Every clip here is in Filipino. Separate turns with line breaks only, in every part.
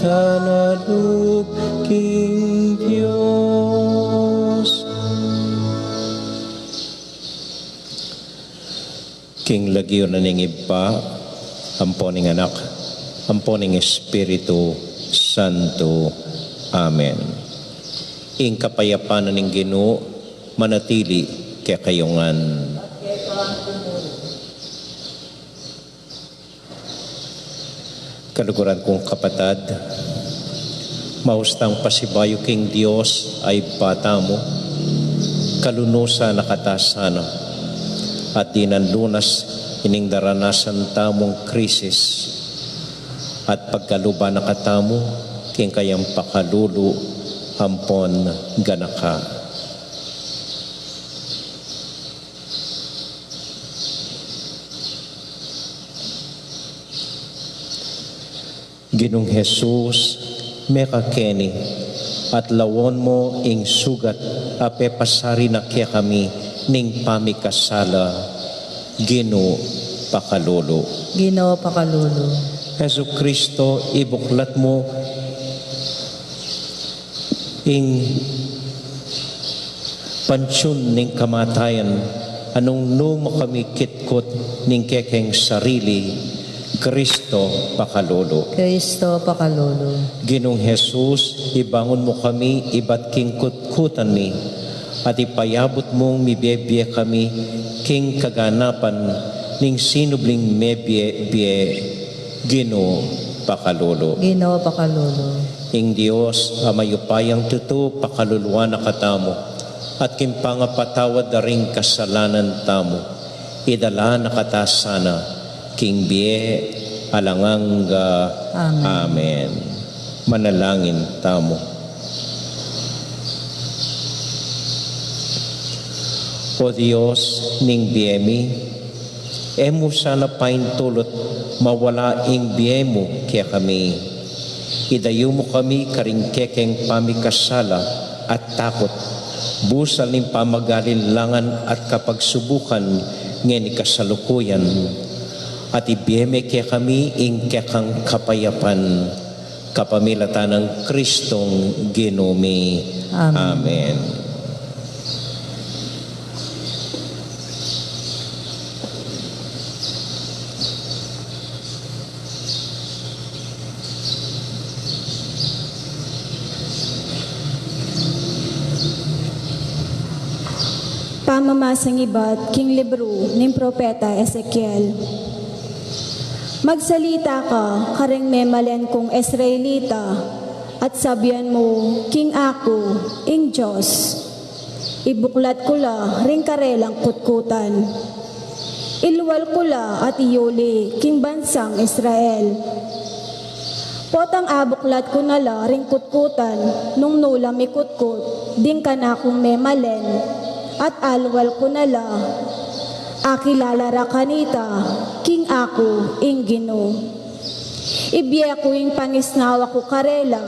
kanalug king Dios. King lagyo na ning iba, amponing anak, amponing Espiritu Santo. Amen. Ing kapayapaan ning Ginoo manatili kay kayongan. Kaluguran kong kapatad, mahustang pasibayo king Dios ay bata mo, kalunusa nakatasana, at dinanlunas ining daranasan tamong krisis, at pagkaluba nakatamo, king kayang pakalulu, ampon ganaka. Ginong Jesus, meka keni, at lawon mo ing sugat, ape pasari na kaya kami, ning pamikasala, Ginoo pakalulu.
Ginoo pakalulu.
Hesu Kristo, ibuklat mo ing pansyon ning kamatayan, anong no kami kitkot ning kekeng sarili, Kristo pakalulu.
Kristo pakalulu.
Ginong Jesus, ibangon mo kami, ibat king kutkutan mi, at ipayabot mong mibiyebye kami king kaganapan ning sinubling mebye Ginoo pakalulu.
Ginoo pakalulu.
Ing Dios amayupayang tuto pakaluluan na katamo, at kimpangapatawad na ring kasalanan tamo, idala na katasana king biye alanganga.
Amen.
Amen. Manalangin tamo. O Diyos ning biyemi, emo sana paintulot mawala ing biyemo kaya kami. Idayo mo kami karing kekeng pamikasala at takot, busal ning pamagalinlangan at kapagsubukan ngeni kasalukuyan, at ibiyeme kaya kami ing kekang kapayapan, kapamilatan ng Kristong Ginoo.
Amen.
Amen.
Pamamasang ibat, king libro ng propeta Ezekiel. Magsalita ka, karing memalen kong Israelita, at sabihan mo, king ako, ing Diyos. Ibuklat ko la, ring karelang kutkutan. Ilwal ko la at iyuli, king bansang Israel. Potang abuklat ko na la, ring kutkutan, nung nula mi kutkut, ding ka na kong memalen, at alwal ko na la, akilalara kanita, king ako, ing Ginoo. Ibiya ko ing pangisnawa ko karela,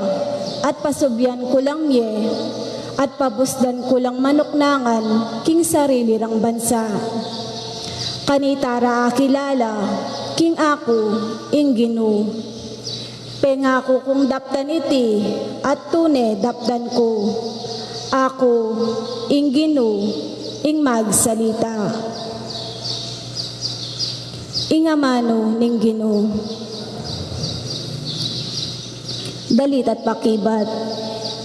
at pasubyan ko lang ye, at pabusdan ko lang manuknangan, king sarili rang bansa. Kanitara akilala, king ako, ing Ginoo. Pengako kong daptan iti, at tune dapdan ko. Ako, ing Ginoo, ing magsalita. Ing amano ning Ginoo. Dalit at pakibat.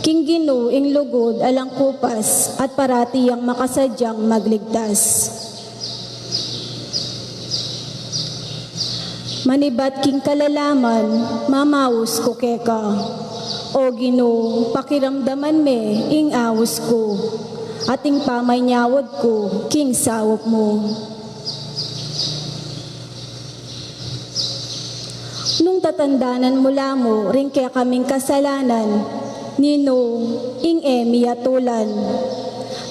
King Ginoo ing lugod alang kupas, at parati ang makasadyang magligtas. Manibat king kalalaman, mamaus ko keka. O Ginoo, pakiramdaman me, ing awos ko, at ing pamanyawad ko, king sawop mo. Nung tatandanan mula mo, ring kaya kaming kasalanan, nino, ing emiyatulan.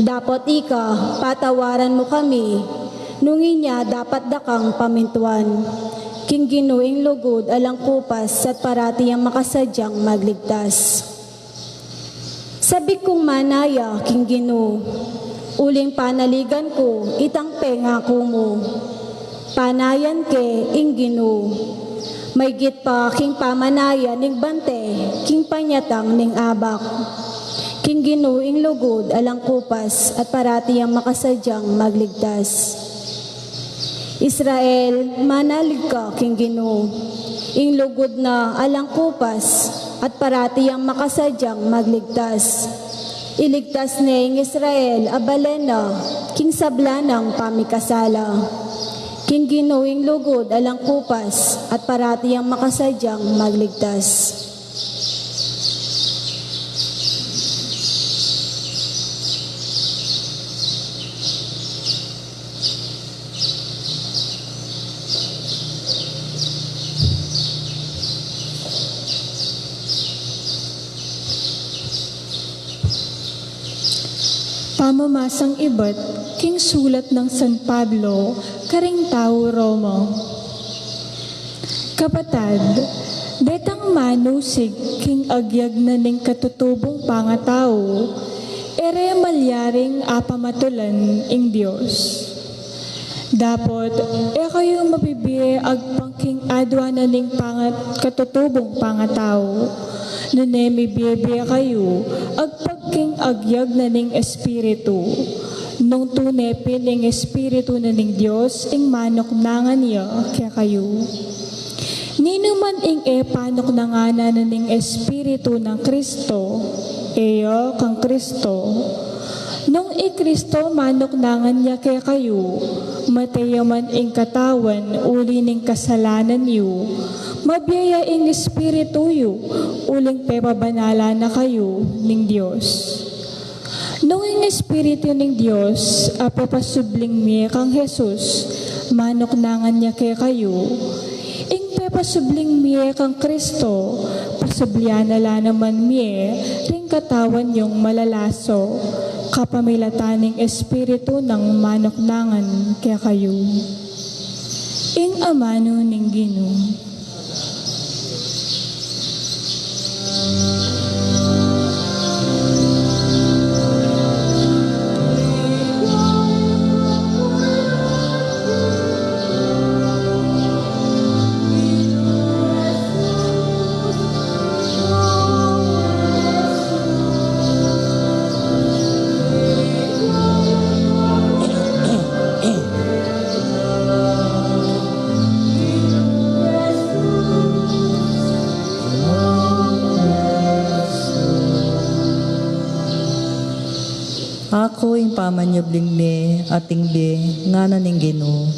Dapat ika, patawaran mo kami, nung inya dapat dakang pamintuan. King Ginoong lugod alang kupas at parati ang makasadyang magligtas. Sabi kong manaya, King Ginoo, uling panaligan ko, itang pengako mo. Panayan ke, ing Ginoo, Maygit pa king pamanaya ning bante, king panyatang ning abak. King ginuing lugod alang kupas at parati ang makasadyang magligtas. Israel, manalig ka king Ginoo. Ing lugod na alang kupas at parati ang makasadyang magligtas. Iligtas ni ing Israel abalena king sablanang pamikasala. King ginuing lugod alang kupas at parati ang makasadyang magligtas.
Pamamasang iba't king sulat ng San Pablo, karing tao Roma. Kapatad, detang manusig king agyag na ning katutubong pangatao, ere malyaring apamatulan ing Diyos. Dapat, kayo mabibiye agpangking adwa na ning katutubong pangatao, nune mibiye kayo agpagking agyag na ning espiritu, nung tunepin ing espiritu na ning Diyos ing manok nangan niya kaya kayo. Ninuman ing panok nangana na ning espiritu ng Kristo, eyo kang Kristo, nung Kristo manok nangan niya kaya kayo, matayaman ing katawan uli ning kasalanan niyo, mabiyaya ing espiritu yu, uling pepabanala na kayo ning Diyos. Nung ing espiritu ning Diyos, apapasubling miye kang Jesus, manok nangan niya kaya kayo, ing pepasubling miye kang Kristo, pasublianala naman miye, ring katawan yung malalaso, kapamilataning espiritu ng manok nangan kaya kayo. Ing amano ning Ginoo.
Ako ing pamanyubling mi ating bi nga naning Ginoo.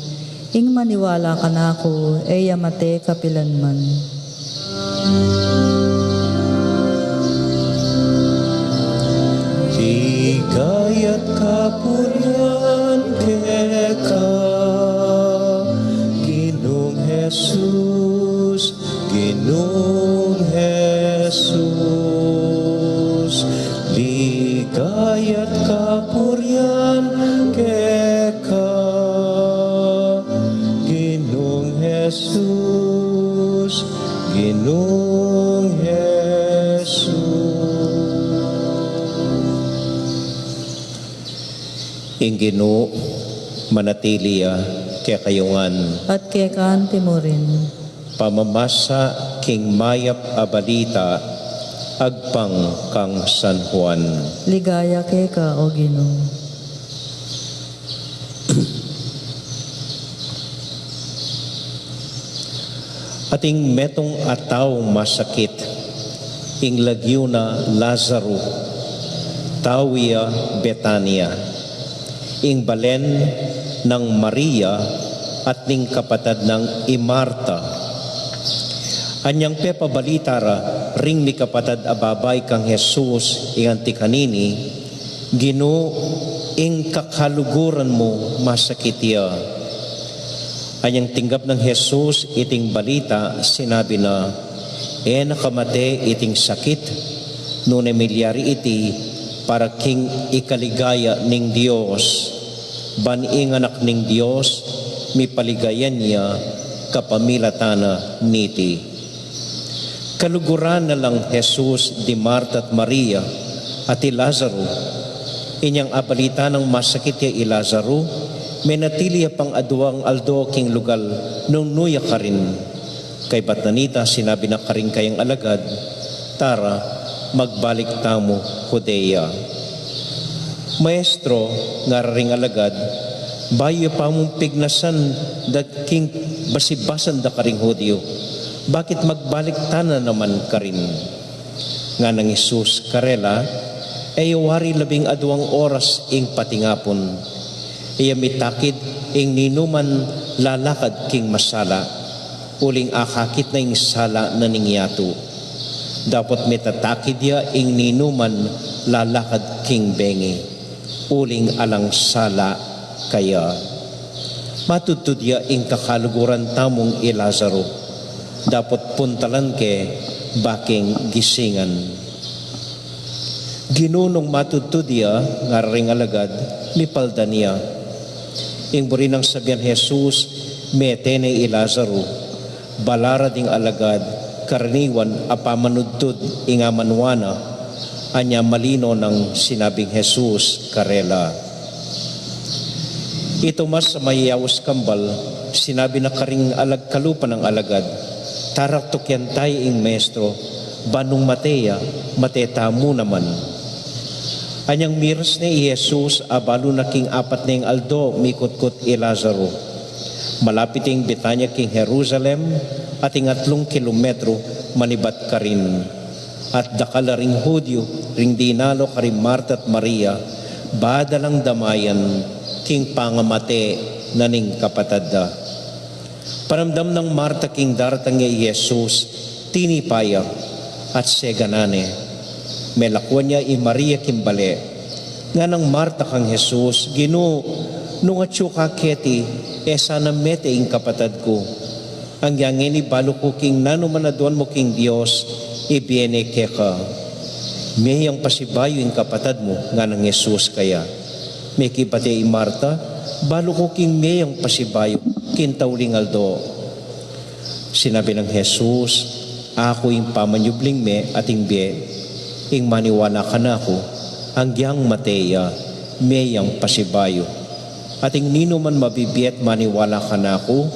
Ing maniwala ka na ako, yamate kapilanman.
Higayat kapurian keka, Ginoong Jesus, Ginoong Jesus. Ligayat kapurian keka, Ginoong Jesus, Ginoong Jesus. Ing Ginoo, manatiliya kaya kayungan,
At kekaan timurin,
pamamasa king mayap abalita, agpang kang San Juan.
ligaya keka o Ginoo.
Ating metong ataw masakit, ing lagyo na Lazaro, Tawia, Betania, ing balen ng Maria at ning kapatad ng Imarta. Anyang pepabalitara ring mi kapatad ababay kang Jesus ing antikanini, Ginoo ing kakaluguran mo masakitya. Anyang tinggap ng Jesus iting balita, sinabi na, nakamate iting sakit, nune milyari iti para king ikaligaya ning Dios. Baning anak ning Dios, mipaligayan niya kapamilatana niti. Kaluguran na lang Jesus di Marta at Maria at Lazaro. Inyang abalita ng masakit ya Lazaro, may natili pang aduang aldo king lugal nung nuya ka rin. Kay Batnanita, sinabi na karing kayang alagad, tara, magbalik tamo, Judea. Maestro, nga ring alagad, bayo pa mong pignasan da king basibasan da karing Hudyo. Bakit magbalik tana naman karin? Nga nang Isus karela, ay wari 12 oras ing patingapon. Iya mitakid ing ninuman lalakad king masala. Uling akakit na ing sala na ningyato. Dapat metatakid ya ing ninuman lalakad king bengi. Uling alang sala kaya. Matutod ya ing kakaluguran tamong Lazaro. Dapat puntalan ke baking gisingan. Ginunong matutod ya nga ring alagad lipaldan niya. Ing burinang sabihan Jesus, metene Lazaro. Balara ding alagad, karaniwan apamanudtod inga manwana, anya malino ng sinabing Jesus karela. Ito mas sa mayayawas kambal, sinabi na karing alagkalupa ng alagad, tarak tukyan tayo ing maestro, banong mateya, mateta mo naman. Anyang miras ni Jesus, abalo na king 4 na ing aldo, mikutkot Lazaro. Malapit ing Betanya king Jerusalem at ing 3 kilometro manibat ka rin. At dakala ring Hudyo, ring dinalo ka rin Marta at Maria, badalang damayan king pangamate na ning kapatada. Paramdam ng Marta king daratang nga Jesus, tinipaya at seganane. Melakwan niya i Maria kimbale. Nga ng Marta kang Jesus, Ginoo, nung atsuka keti, sana mete ing kapatad ko. Ang yangin ni balo ko king nanumanaduan mo king Diyos, ibiene ke ka. Mayang pasibayo ing kapatad mo, nga ng Jesus kaya. May kipate i Marta, balo ko king mayang pasibayo, kintauling aldo. Sinabi ng Jesus, ako ing pamanyubling me ating be, ing maniwala ka na ako, ang yang mateya, mayang pasibayo. Ating nino man mabibiyat maniwala ka na ako,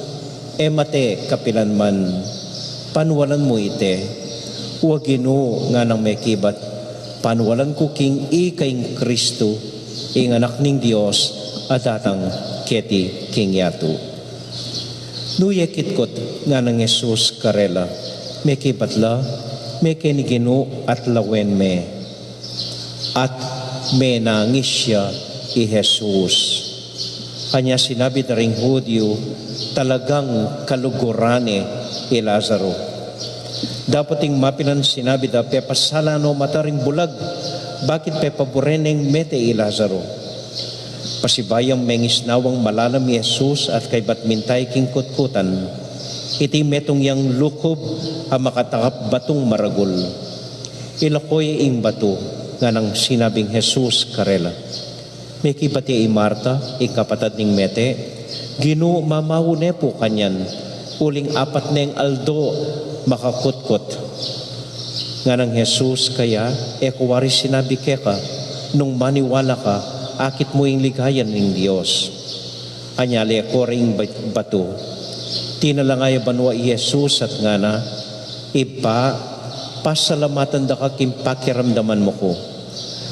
mate kapilan man, panwalan mo ite, huwag Ginoo nga nang may kibat, panwalan ko king ikaing Kristo, ing anak ning Diyos, at atang keti king yato. Nuyekitkot nga ng Jesus karela, may kibatla, may kinigino at lawen me, at may nangis siya i Jesus. Kanya sinabi na ring Hudyo, talagang kalugurane i Lazaro. Dapat ing mapilan sinabi da pepasala no mataring bulag, bakit pepabureneng mete i Lazaro? Pasibayang mengis nawang malalam ni Jesus at kay batmintay king kutkutan, iti metong yang lukob ang makatakap batong maragul. Ilakoy ing bato nga ng sinabing Jesus karela. May kibati i Marta, ikapatad ning mete, Ginoo mamawune po kanyan, uling 4 neng aldo makakutkot. Nga ng Jesus kaya, kuwari sinabi keka, nung maniwala ka, akit mo ing ligayan ng Diyos. Anyali ako ring bato. Tinalangay banwa i Jesus at nga na, ipa, pasalamatan da ka kim pakiramdaman mo ko.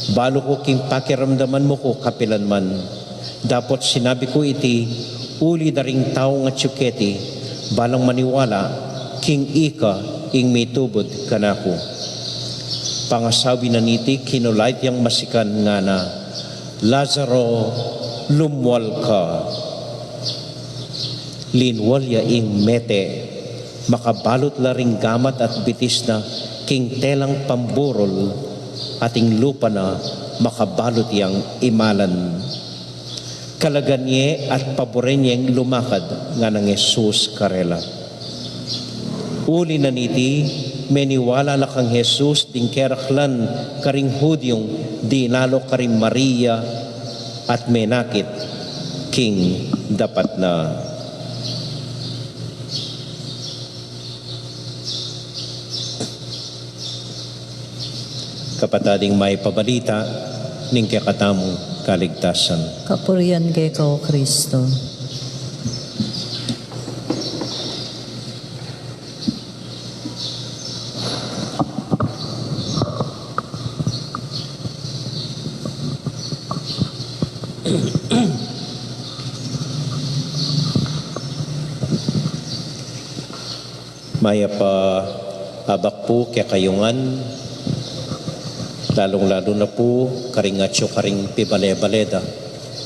Balo ko king pakiramdaman mo ko kapilan man. Dapat sinabi ko iti, uli daring tao nga tsuketi, balang maniwala, king ika ing mitubod kanako. Pangasabi na niti, kinulayt yang masikan nga na, Lazaro, lumwal ka. Linwal ya ing mete, makabalot la ring gamat at bitis na, king telang pamburol, ating lupa na makabalot yang imalan. Kalaganye at paborenyeng lumakad nga ng Jesus karela. Uli na niti, meniwala na kang Jesus ding keraklan karing Hudyong dinalo karing Maria at menakit king dapat na. Kapatading may pabalita ning kakatamong kaligtasan.
Kapurian kay kao Kristo.
Maya pa abak po kaya kayungan, lalong-lalo na po karingatyo karing pibale-baleda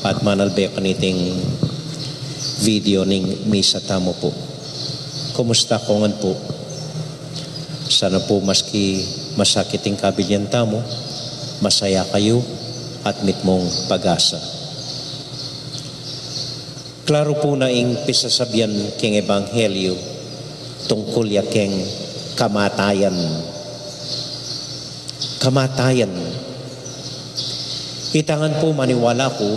at manalbe kaniting video ning misa tamo po. Kumusta kongan po? Sana po maski masakiting kabilyan tamo, masaya kayo at mitmong pag-asa. Klaro po na ing pisasabihan king ebanghelyo tungkol ya king kamatayan. Kamatayan. Itangan po maniwala ko,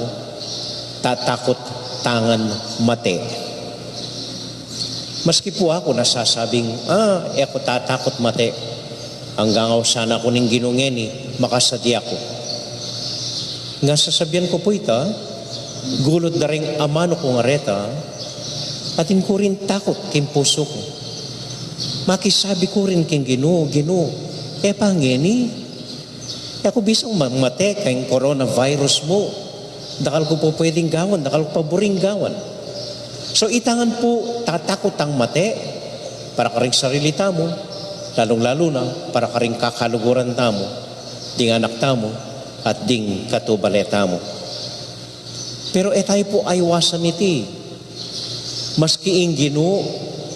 tatakot tangan mate. Maski po ako nasasabing, ako tatakot mate. Hanggang sana ko ning ginungeni, makasadya ko. Nga sasabihan ko po ita, gulot na rin amano ko nga reta, atin ko rin takot king puso ko. Makisabi ko rin king Ginoo, pangeni, ako bisang mamate kayong coronavirus mo. Dakal ko po pwedeng gawan, dakal ko paboring gawan. So itangan po, tatakot ang mate, para karing sarili tamo, lalong-lalo na, para karing kakaluguran tamo, ding anak tamo, at ding katubaleta mo. Pero tayo po aywasan iti. Maski ing Ginoo,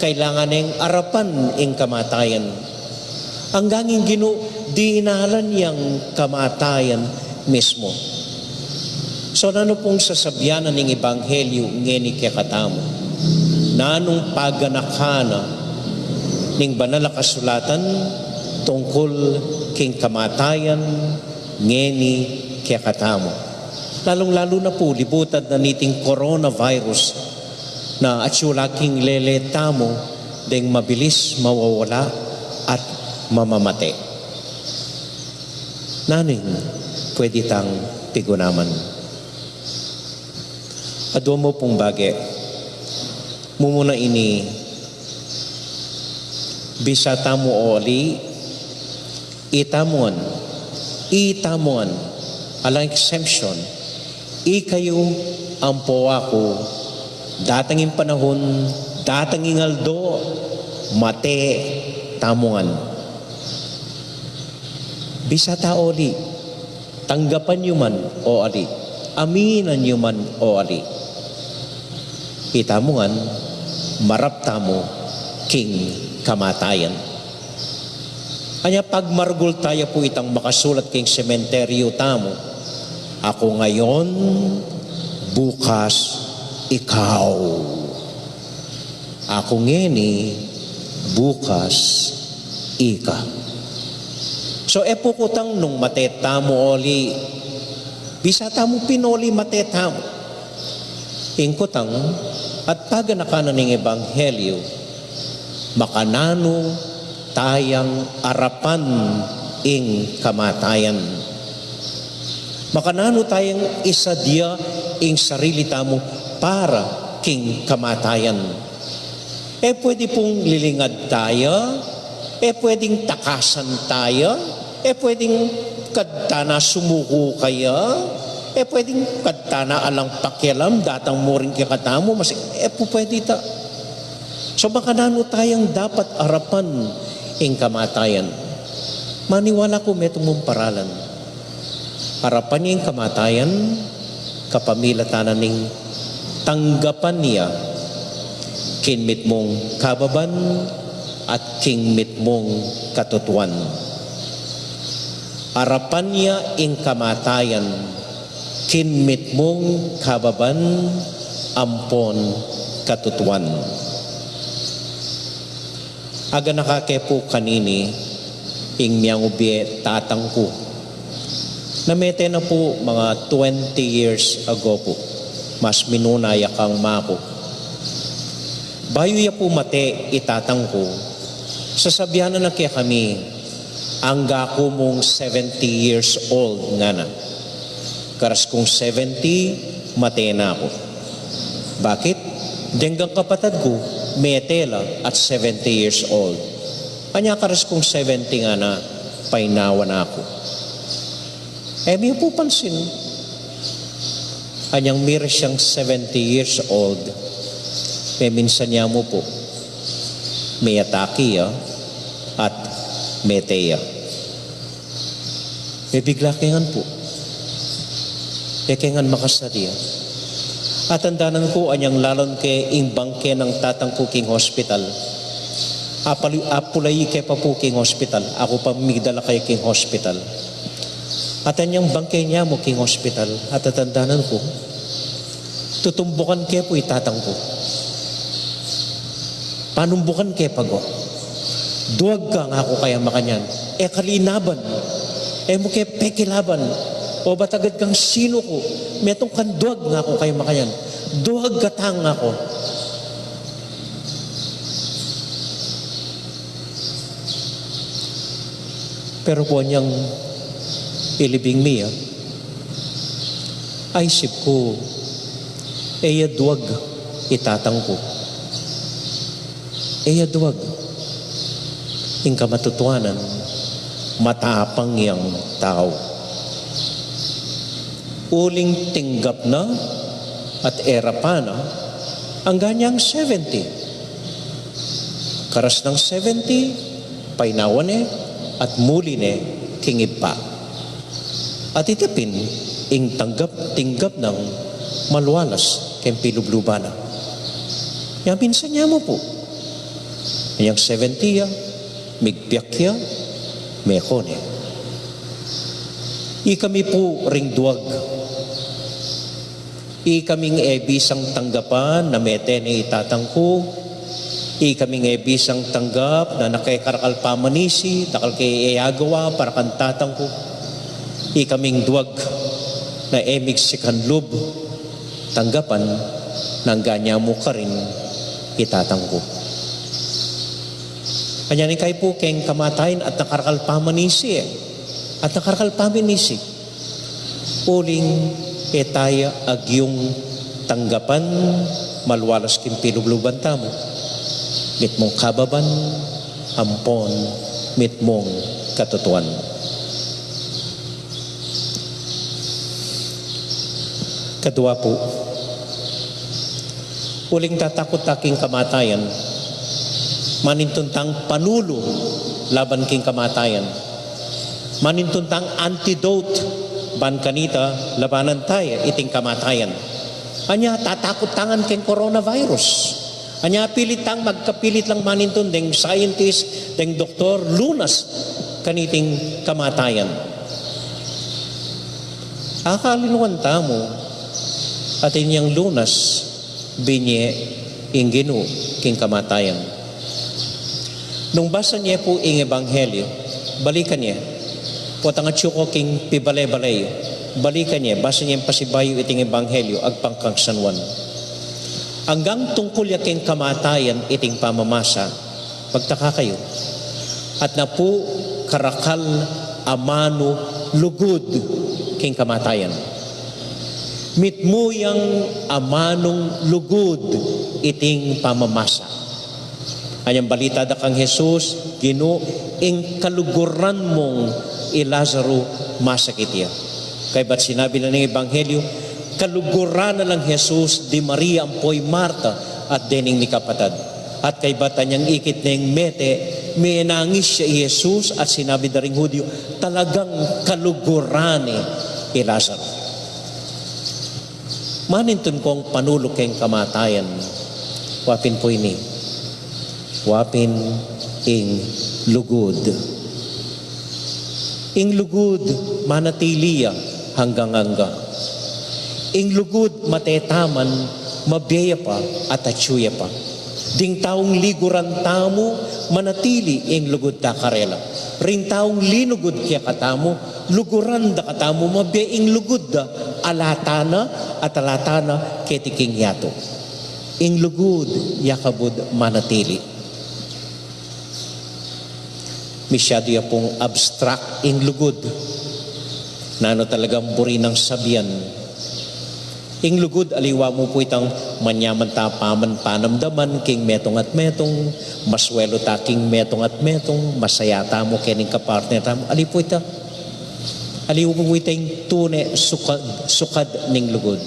kailangan ng arapan ing kamatayan. Ang ganging Ginoo, di inahalan yang kamatayan mismo. So nano pong sasabyanan ng ebanghelyo ngeni kaya katamo, nanong paganakana ning banal na kasulatan tungkol king kamatayan ngeni kaya katamo. Lalong-lalo na po, libutan na niting coronavirus na atsulaking leleta mo ding mabilis mawawala at mamamate. Naning pwede tang tigunaman. Ado mo pong bagay, mumuna ini bisata mo oli, itamuan, alang exemption, ikayo ang po ako, datanging panahon, datanging aldo, mate, tamuan. Bisata oli, tanggapan nyo man o ali, aminan nyo man o ali. Itamuan, marap tamo, king kamatayan. Kanya pagmargul tayo po itang makasulat king sementeryo tamo, ako ngayon, bukas, ikaw. Ako ngeni, bukas, ika. So epukutang nung matetamo oli, bisa tamo pinoli matetamo. Ingkutang, at paganakanan ng ebanghelyo, makanano tayang arapan ing kamatayan. Makanano tayang isadya ing sarili tamo para king kamatayan. Pwede pong lilingad tayo, pwedeng takasan tayo, pwedeng kadtana sumuko kaya, pwedeng kadtana alang pakialam, datang mo rin kikatamo, mas po pwede ta. So makanano tayang dapat arapan ing kamatayan. Maniwala ko metong mong paralan. Harapan niya yung kamatayan, kapamilatanan ning tanggapan niya, kinmit mong kababan at kinmit mong katutuan. Harapan niya ing kamatayan, kinmit mong kababan, ampon katutuan. Aga nakakepo kanini, ing miyang ubi tatang ko. Namete na po mga 20 years ago po. Mas minunaya kang mako. Bayo ya po mate itatang ko. Sasabihanan na kaya kami, ang gako mong 70 years old nga na. Karas kong 70, mate na ako. Bakit? Denggang kapatid ko, metela at 70 years old. Kanya karas kong 70 nga na, painawa na ako. May po pansin, Anyang mir siyang 70 years old. May minsan niya mo po. May ataki at meteya. May bigla kengan po. Kengan makasadiya. At andanan ko anyang lalon ke ing bangke ng tatangko king hospital. Apulay ke pa po king hospital. Ako pa migdala kay king hospital. At anyang bangke niya mo king hospital. At atandanan ko, tutumbukan ke po itatangko. Panumbukan ke pago. Duwag ka nga ako kaya makanyan. Kalinaban. Mo ke pekilaban. O batagad kang sino ko. Metong kanduag nga ako kaya makanyan. Duwag katang ako. Pero po niyang ilibing miya, ay sip ko, duwag itatang ko. Duwag. Ing kamatutuanan, matapang yang tao. Uling tinggap na at era pa na ang ganyang 70. Karas ng 70, painawan at muli kingib pa. At itapin, ing tinggap ng malwalas kayong pilublubana. Yang pinsan niya mo po. Yang 70, migpiyakya, mekone. Ikami po ring duwag. Ikaming bisang tanggapan na mete ni itatangko. Ikaming bisang tanggap na nakikarakal pamanisi, takal kay iagawa para kantatang ko. Ikaming duwag na sikanlub, tanggapan ng ganya mo ka rin itatang ko. Kanya ni kayo po keng kamatayin at nakarakal pamanisi At nakarakal pamanisi. Uling etaya agyong tanggapan malwalas kimpilubluban tamo. Mitmong kababan, ampon, mitmong katutuan. Kadua po, uling tatakot aking kamatayan, manintuntang panulo laban king kamatayan, manintuntang antidote ban kanita labanan tayo iting kamatayan. Anya tatakot tangan king coronavirus. Anya pilitang magkapilit lang manintun deng scientist, deng doktor, lunas kaniting kamatayan. Akalinuan tamo at inyang lunas binye inginu king kamatayan. Nung basa niya po ing ebanghelyo, balikan niya. Po tangatsyo king pibale-balay, balikan niya, basa niya pasibayo iting ebanghelyo agpangkang sanwan. Hanggang tungkol yaking kamatayan iting pamamasa, pagtaka kayo. At na po karakal amano lugod king kamatayan. Mitmuyang amanong lugod iting pamamasa. Anyang balita da kang Jesus, Gino, ing kaluguran mong Lazaro masakit ya. Kaya ba't sinabi na ng ebanghelyo, kaluguran na lang Jesus di Maria ampoy Marta at dening ni kapatad. At kay bata niyang ikit na yung mete, may nangis siya Jesus at sinabi na ring Hudyo, talagang kaluguran Lazaro. Manintun kong panulok kayong kamatayan, wapin po ini, wapin ing lugod. Ing lugod manatiliya hanggang-hanggang. Ing lugod matetaman, mabiyaya pa at atsuya pa. Ding taong liguran tamo, manatili ing lugod ta karela. Ring taong linugod kaya katamo, luguran da katamo, mabiyaya ing lugod da, alatana at alatana ketiking yato. Ing lugod yakabud manatili. Masyado ya pong abstract ing lugod. Na ano talagang buri ng sabihan. Ing lugod, aliwa mo po itang manyaman tapaman panamdaman king metong at metong, maswelo ta king metong at metong, masaya ta mo kening kapartner ta mo. Ali po ita. Aliwa mo po itang tune sukad ning lugod.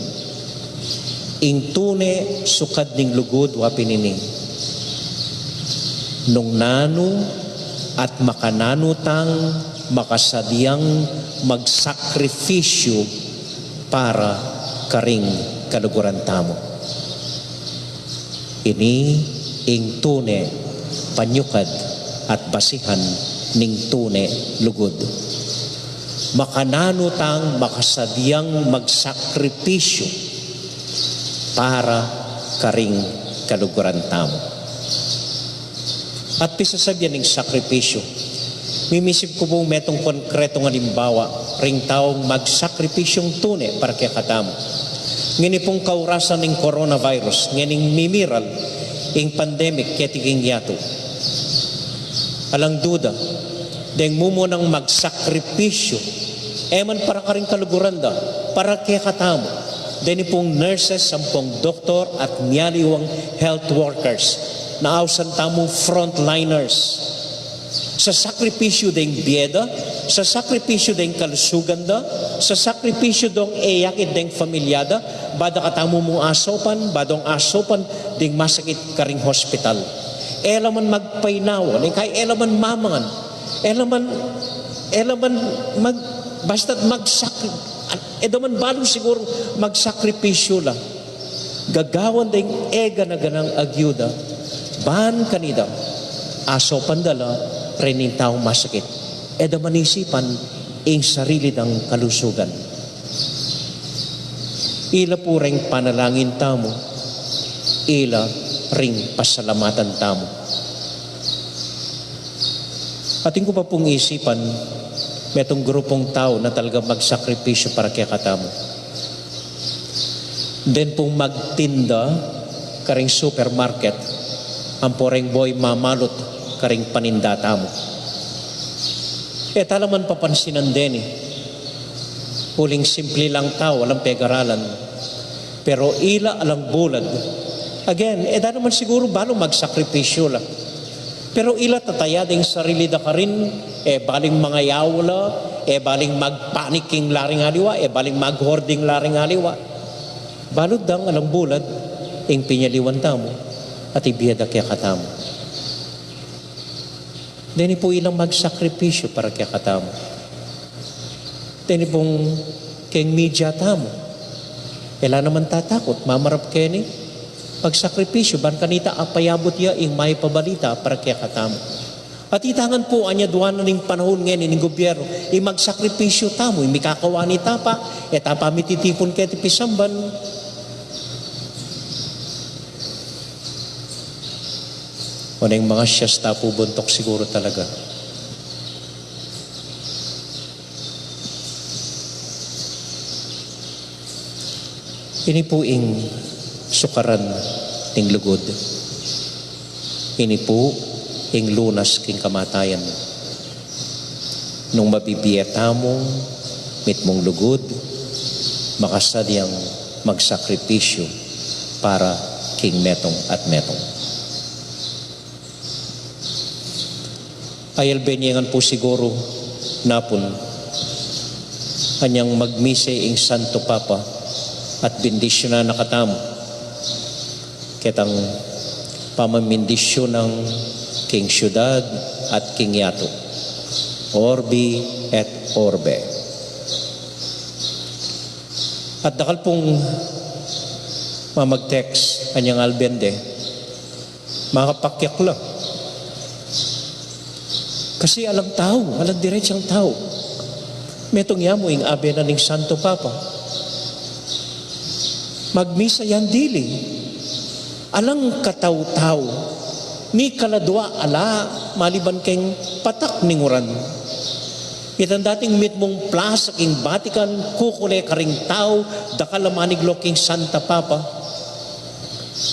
ing tune sukad ning lugod wa pinini. Nung nano at makananutang makasadyang magsakripisyo para karing kaluguran tamo. Ini ing tune panyukad at basihan ning tune lugod. Makananutang makasadyang magsakripisyo para karing kaluguran tamo. At pisasabyan ng sakripisyo, mimisip ko pong metong konkretong halimbawa, ring taong magsakripisyong tune para kaya katamo. Ngini pong kaurasan ng coronavirus, nganing mimiral, ing pandemic ketiging yato. Alang duda, deng mumunang magsakripisyo, eman para karing kaluguran da, para kaya katamo. Deni pong nurses, sampung doktor at niyaliwang health workers, na ausan tamong frontliners sa sakripisyo ding bieda, sa sakripisyo ding kalusugan da, sa sakripisyo dong eyakit ding familyada, bada katamo mong asopan, badong asopan ding masakit karing hospital. Elaman magpainawan, kay elaman mamangan, elaman basta't edaman balong siguro magsakripisyo lang. Gagawan ding ega na ganang agyuda, ban kanida, aso pandala, rening taong masakit. Eda manisipan, ing sarili ng kalusugan. Ila po ring panalangin tamo, ila ring pasalamatan tamo. Ating ko pa pong isipan, metong grupong tao na talaga magsakripisyo para kaya katamo. Then pong magtinda, karing supermarket, ang poreng boy mamalot karing panindata mo. Talaman papansinan din Huling simple lang tao, walang pegaralan. Pero ila alang bulad. Again, da naman siguro balo magsakripisyo lang. Pero ila tatayading sarili da ka rin, baling mga yawla, baling magpaniking laring haliwa, baling maghording laring haliwa. Balod dang alang bulad, ing pinyaliwan tamo, at ibiyada kaya katamo. Deni po ilang magsakripisyo para kaya katamo. Deni pong keng media tamo. Ela naman tatakot, mamarap keni, magsakripisyo, ban kanita apayabot ya ing may pabalita para kaya katamo. At itangan po anya duwan na ning panahon ngayon ng gobyerno, magsakripisyo tamo, mikakawani tapa, etapa mititipon kaya tipisamban. O na yung mga siyasta po buntok siguro talaga. Ini po ing sukaran ting lugod. Ini po ing lunas king kamatayan. Nung mabibiyata mo, mit mong lugod, makasadyang magsakripisyo para king metong at metong. Ayal benyengan po siguro napon kanyang magmise ing Santo Papa at bendisyon na nakatamo ketang pamamindisyon ng king syudad at king yato orbi et orbe. At dakal pong mamag-text kanyang albende makapakyak lang. Kasi alam tao, alam diretsang tao. Metong yamo ing abe na ning Santo Papa. Magmisa yan dili. Alang kataw-taw, ni kaladwa ala, maliban keng patak ninguran. Itan dating mitmong plaza king Vatican, kukule karing tao, dakalamanig lo king Santa Papa.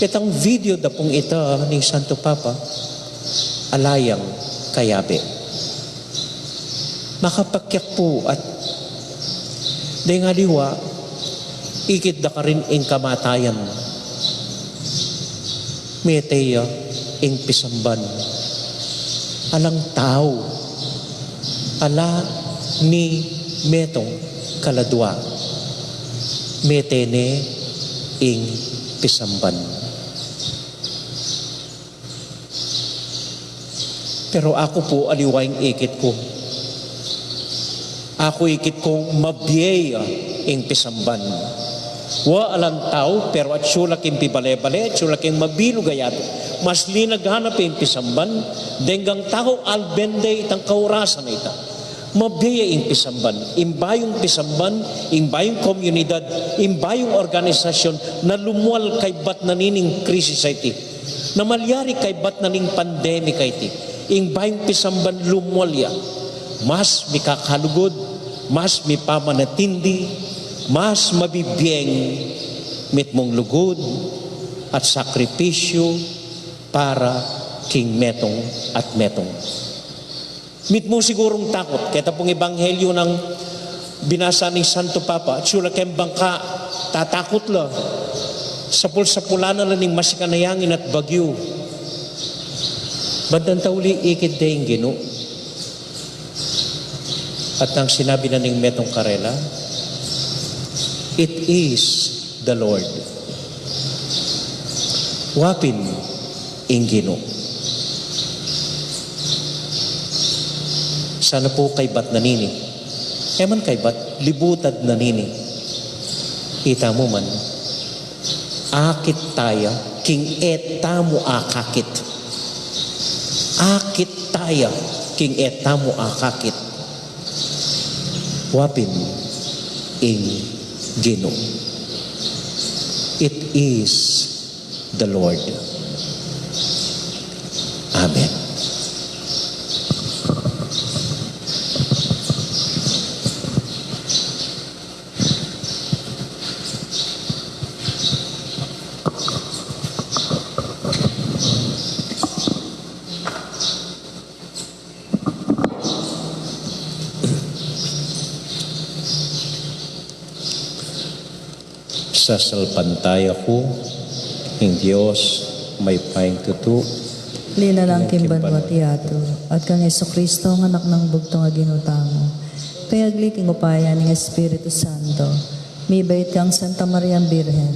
Itang video da pong ita ning Santo Papa, alayang kayabe. Makapakyak po at di nga liwa, ikit da ka rin ing kamatayan. Meteya ing pisamban. Alang tao, ala ni metong kaladwa. Metene ing pisamban. Pero ako po aliwaing ikit ko. Ako ikit kong mabiyaya ing pisamban. Wa alang tao, pero at sulaking pibale-bale, at sulaking mabilo gayat. Mas linaghanap ing pisamban, denggang tao albende itang kaurasan na ita. Mabiyaya ing pisamban. Imbayong pisamban, imbayong komunidad, imbayong organisasyon na lumuwal kay bat nanining krisis iti. Na malyari kay bat naning pandemic iti. Imbayong pisamban lumuwalya. Mas mikakalugod, mas mipamanatindi, mas mabibiyeng mitmong lugod at sakripisyo para king metong at metong. Mitmo sigurong takot, kaya pong ebanghelyo ng binasa ni Santo Papa, at sula kayong bangka, tatakot la, sapul-sapula na lang ng masikanayangin at bagyo. Bandang tauli ikid dayong Gino. At nang sinabi na ning metong karela, it is the Lord. Wapin ing Gino. Sana po kay bat nanini. Eman kay bat, libutad nanini. Kita mo man, akit taya, king eta mo akakit. Akit taya, king eta mo akakit. Wapin ing Gino. It is the Lord. Amen. Sasalpantay ako, ng Diyos may paing tutu.
Lina lang kimban mo tiyato, at kang Kristo ang anak ng bugtong aginutamo. Payagliking upaya ng Espiritu Santo, mibait kang Santa Maria Birhen,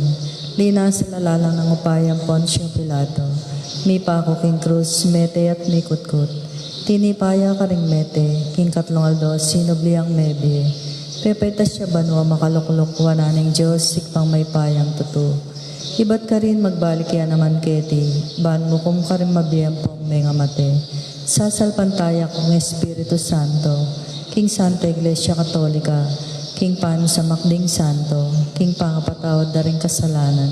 lina sa lalalang ng upayang Poncio Pilato, mi pako king krus, mete at mikutkut, tinipaya ka ring mete, king katlong aldo, sinubliang mebie, pepaitas siya banwa makalukluk wananing Diyos sikpang may payang tutu. Iba't ka rin magbalik yan naman keti, ban mo kung ka rin mabiyempong may ngamate. Sasalpantaya kong Espiritu Santo, King Santa Iglesia Katolika, King Pano sa Makding Santo, King Pangapatawad na rin kasalanan,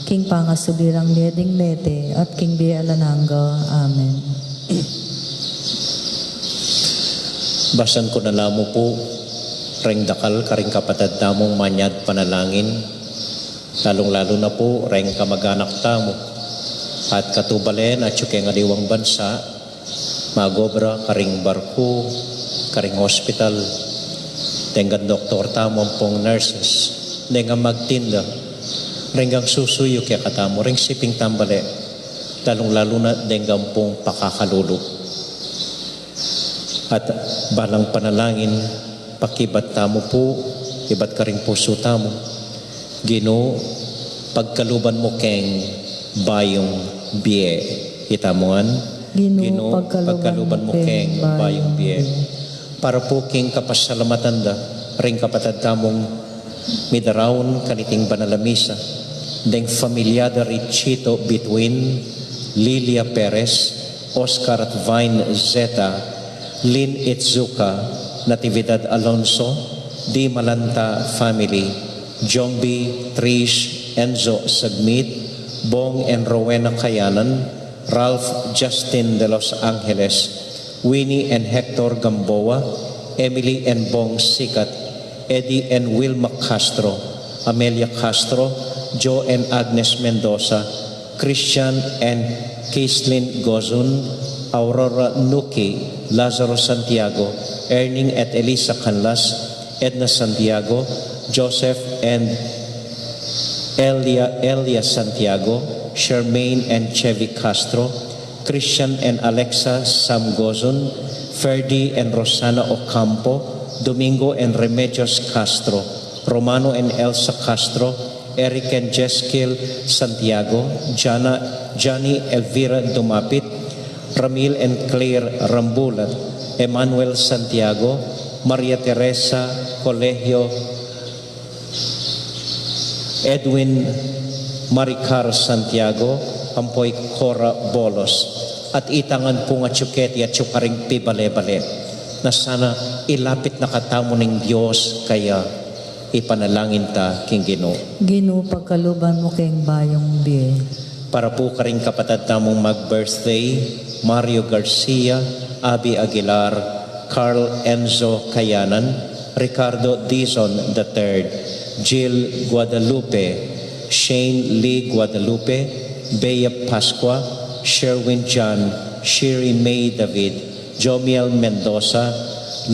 King Pangasubirang Leding Lete, at King Bialananga. Amen.
Basan ko na lamo po, reng dakal karing kapatid tamong manyad panalangin, lalong-lalo na po reng kamag-anak tamo at katubalen at yung aliwang bansa magobra karing barko, karing hospital, tenggan doktor tamo pong nurses, tenggan magtinda, renggang susuyo kaya katamo, reng siping tambale, lalong-lalo na tenggan pong pakakalulok. At balang panalangin, pakibat tamo po, ibat ka rin puso tamo. Gino, pagkaluban mo keng bayong biye. Itamuan, Gino, pagkaluban mo keng bayong biye. Para po king kapasalamatan da, ring kapatid tamong midaraon kaniting banalamisa, deng familiada richito between Lilia Perez, Oscar at Vine Zeta, Lynn Itzuka, Natividad Alonso, Di Malanta family, Jombi, Trish, Enzo Sagmit, Bong and Rowena Kayanan, Ralph Justin de Los Angeles, Winnie and Hector Gamboa, Emily and Bong Sikat, Eddie and Wilma Castro, Amelia Castro, Joe and Agnes Mendoza, Christian and Caitlin Gozun, Aurora Nuki, Lazaro Santiago, Erning at Elisa Canlas, Edna Santiago, Joseph and Elia Santiago, Charmaine and Chevy Castro, Christian and Alexa Samgozon, Ferdi and Rosana Ocampo, Domingo and Remedios Castro, Romano and Elsa Castro, Eric and Jeskil Santiago, Johnny Elvira Dumapit, Ramil and Claire Rambulat, Emmanuel Santiago, Maria Teresa Colegio, Edwin Maricar Santiago, Ampoy Cora Bolos, at itangan po nga tsuketi at tsukaring pibale-bale, na sana ilapit na katamo ng Diyos, kaya ipanalangin ta king Ginoo.
Ginoo pagkaluban mo kayong bayong biye.
Para po karing kapatid namong mag-birthday, Mario Garcia, Abby Aguilar, Carl Enzo Kayanan, Ricardo Dizon III, Jill Guadalupe, Shane Lee Guadalupe, Bea Pascua, Sherwin John, Sherry May David, Jomiel Mendoza,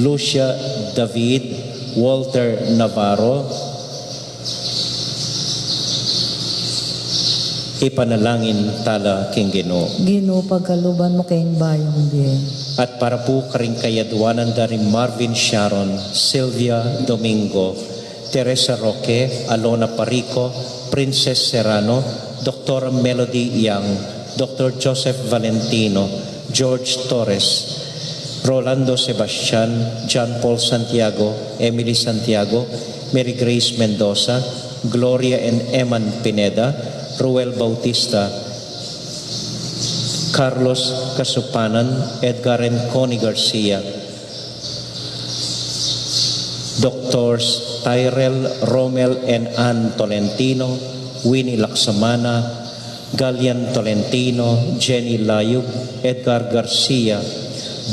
Lucia David, Walter Navarro. Ipanalangin tala king Ginoo.
Ginoo pagkaluban mo kayong bayong biye.
At para po karing kayadwanan dari Marvin Sharon, Sylvia Domingo, Teresa Roque, Alona Parico, Princess Serrano, Dr. Melody Yang, Dr. Joseph Valentino, George Torres, Rolando Sebastian, John Paul Santiago, Emily Santiago, Mary Grace Mendoza, Gloria and Eman Pineda, Ruel Bautista, Carlos Kasupanan, Edgar and Connie Garcia, Doctors Tyrell, Romel and Ann Tolentino, Winnie Laksamana, Galian Tolentino, Jenny Layug, Edgar Garcia,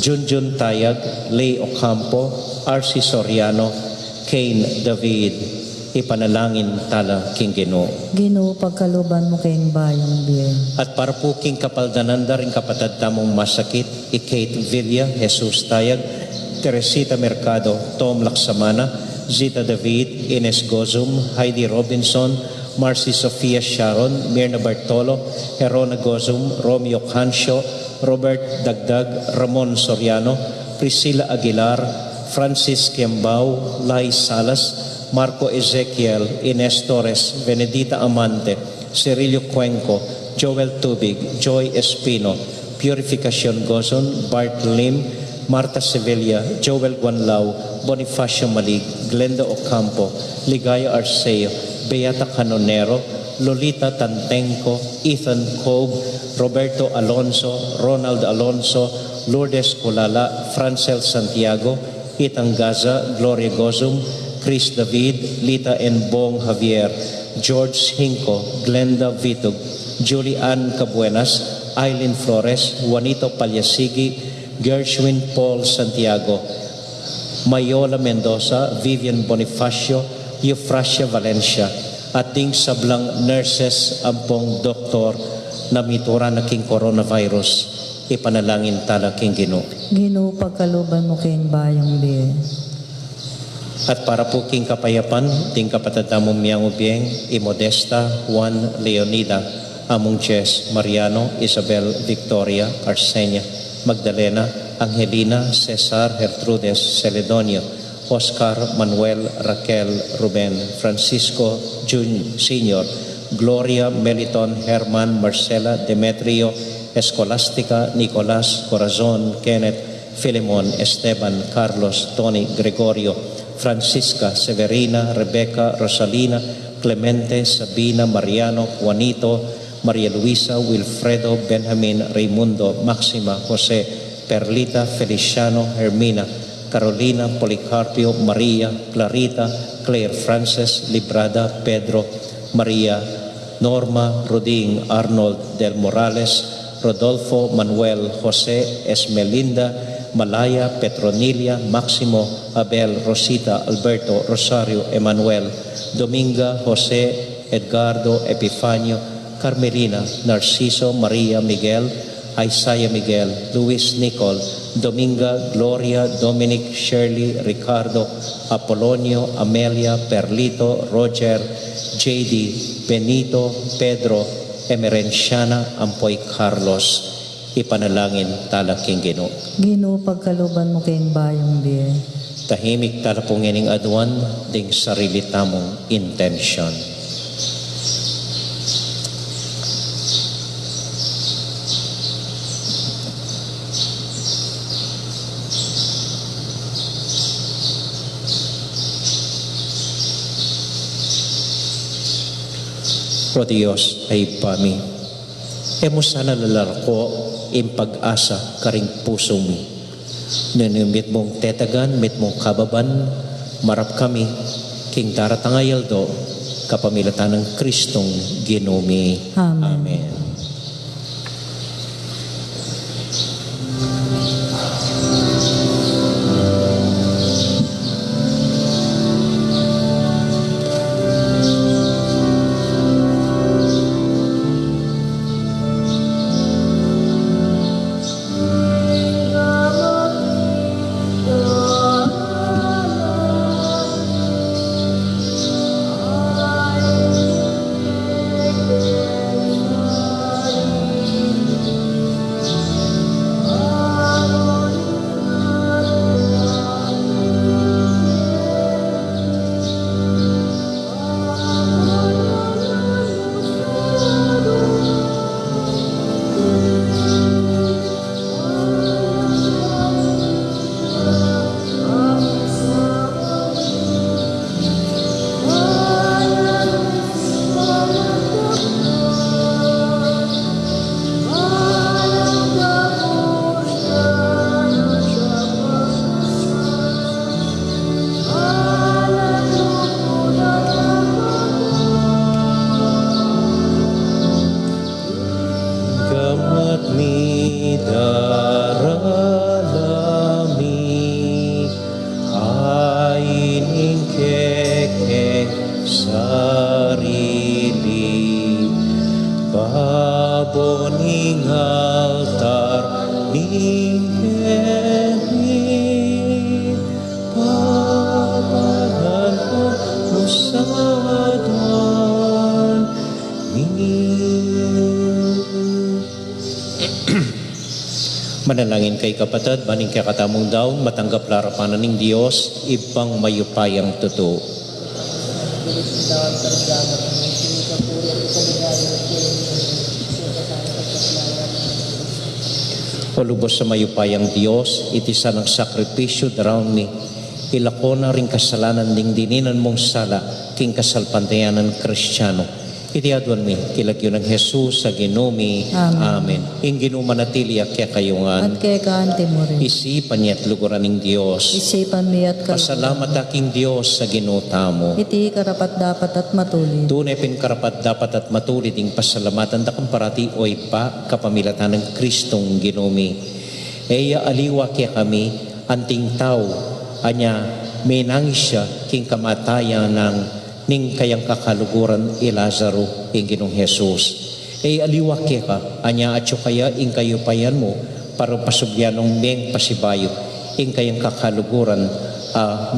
Junjun Tayag, Lay Ocampo, R.C. Soriano, Kane David. Ipanalangin tala king Ginoo.
Ginoo pagkaluban mo kayong bayong biye.
At para po king kapaldananda rin kapatid tamong masakit, Kate Villa, Jesus Tayag, Teresita Mercado, Tom Laksamana, Zita David, Ines Gozum, Heidi Robinson, Marcy Sofia Sharon, Mirna Bartolo, Herona Gozum, Romeo Cancio, Robert Dagdag, Ramon Soriano, Priscilla Aguilar, Francis Kiambao, Lai Salas, Marco Ezekiel, Ines Torres, Benedita Amante, Cirilio Cuenco, Joel Tubig, Joy Espino, Purificación Gozon, Bart Lim, Marta Sevilla, Joel Guanlao, Bonifacio Malig, Glenda Ocampo, Ligaya Arceo, Beata Canonero, Lolita Tantenco, Ethan Cobb, Roberto Alonso, Ronald Alonso, Lourdes Colala, Francel Santiago, Itang Gaza, Gloria Gozum, Chris David, Lita and Bong Javier, George Hinco, Glenda Vitug, Julie Ann Cabuenas, Eileen Flores, Juanito Palyasigi, Gershwin Paul Santiago, Mayola Mendoza, Vivian Bonifacio, Eufrasia Valencia, at ding sablang nurses ampong doktor na mitura na king coronavirus. Ipanalangin tala king Ginoo.
Ginoo pagkaluban mo kayong bayong biye.
At para po king kapayapan, ting kapatid namong miyang ubiyeng, Imodesta, Juan Leonida, among Jess, Mariano, Isabel, Victoria, Arsenia, Magdalena, Angelina, Cesar, Gertrudes, Celedonio, Oscar, Manuel, Raquel, Ruben, Francisco, Jun, Senior, Gloria, Meliton, Herman, Marcela, Demetrio, Escolastica, Nicolas, Corazon, Kenneth, Filemon, Esteban, Carlos, Tony, Gregorio, Francisca, Severina, Rebecca, Rosalina, Clemente, Sabina, Mariano, Juanito, Maria Luisa, Wilfredo, Benjamin, Raimundo, Maxima, Jose, Perlita, Feliciano, Hermina, Carolina, Policarpio, Maria, Clarita, Claire Frances, Librada, Pedro, Maria, Norma, Roding, Arnold del Morales, Rodolfo, Manuel, Jose, Esmelinda, Malaya, Petronilia, Maximo, Abel, Rosita, Alberto, Rosario, Emanuel, Dominga, Jose, Edgardo, Epifanio, Carmelina, Narciso, Maria, Miguel, Isaiah Miguel, Luis Nicol, Dominga, Gloria, Dominic, Shirley, Ricardo, Apolonio, Amelia, Perlito, Roger, JD, Benito, Pedro, Emerenciana, Ampoy Carlos. Ipanalangin tala king Ginoo.
Ginoo pagkaluban mo kayong bayong biye.
Tahimik tala pong ining aduan ding sarili tamong intention. O Diyos ay pami. Emo sana lalarko in pag-asa karing puso mi. Nanimit mong tetagan, mit mong kababan, marap kami, king daratangayal do, kapamilatan ng Kristong Ginumi.
Amen.
Amen. Kamat mi daralami ainin kekek sarili baboning altar ning kemi papanan ko musadon Manalangin kay kapatid, baning kay katamong daon, matanggap larapanan ng Diyos, ibang mayupayang totoo. O lubos sa mayupayang Diyos, itisa ng sakripisyo daroon mi, ilako na rin kasalanan ding dininan mong sala, king kasalpantayanan Kristiyano. Itiadwan mi, kilagyo ng Jesus sa Ginumi.
Amen.
Ing ginumanatili kaya kayungan,
At kay kaanti mo rin.
isipan niya't luguran ng Diyos.
Isipan mi at
Pasalamat aking Diyos sa ginutamo.
iti karapat dapat at matulid.
Tunay karapat dapat at matulid ing pasalamatan da parati oy pa kapamilatan ng Kristong Ginumi. Eya aliwa kaya kami anting tao anya may nangis siya king kamatayan ng ning kayang kakaluguran i Lazaro ing Ginong Jesus. Aliwa kaya ka anya atyo kaya ing kayupayan mo para pasubyanong meng pasibayo ing kayang kakaluguran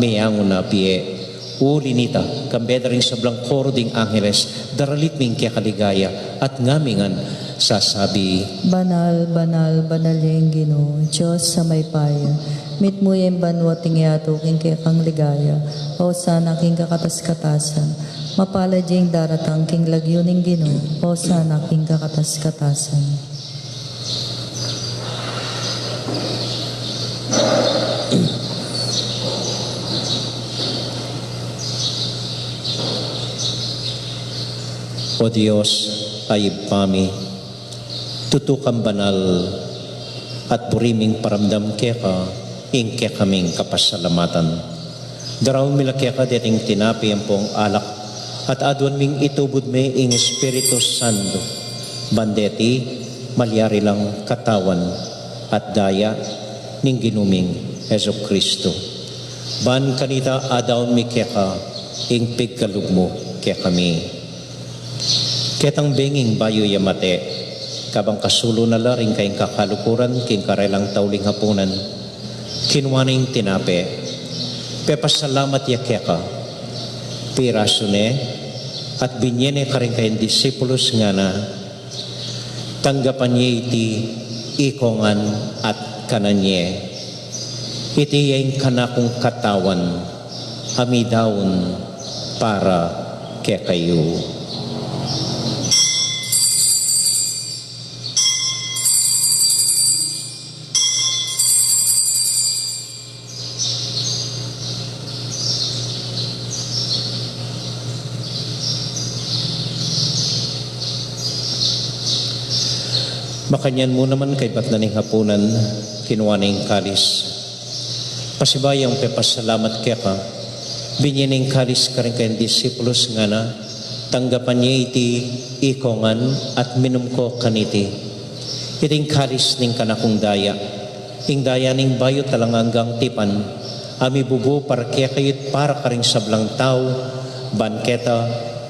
mayangon na piye. Uli nita, kambeda rin sa blangkoro ding angeles, daralit ming kaya kaligaya at ngamingan sasabi,
Banal, banal, banal yung Ginoo, Diyos sa may paya. Mit mo yung banwa tingyato king kaya kang ligaya, o sana king kakatas-katasan. Mapala diyang daratang king lagyo ning Ginoo, o sana king kakatas-katasan.
O Diyos, ayib kami, tutukang banal at buriming paramdam kaya ka, ing kaya kaming kapasalamatan. Daraw mila kaya ka dating tinapi ang pong alak at adwan ming itubod may ing Espiritu Santo. Bandeti, malyari lang katawan at daya ning ginuming Heso Kristo. Ban kanita adaw mi kaya ka, ing pigkalugmo kaya kami. Ketang benging bayo yamate, kabang kasulo na laring kayong kakalukuran, king karelang tauling hapunan, kinwaning tinape, pepasalamat yakeka, pirasune, at binyene ka rin kayong disipulos nga na, tanggapan niya iti ikongan at kananye, iti yung kanakong katawan, amidaon para kaya kayo. Makanyan mo naman kay ba't na ning hapunan, kinuha na yung kalis. Pasibayang pepasalamat kaya ka, binyaning kalis ka rin kayong disipulos nga na, tanggapan niya iti ikongan at minum ko kaniti. Iting kalis ning kanakong daya, ing daya ning bayo talang hanggang tipan, ami bubo para kaya kayit para ka rin sablang tao, banketa,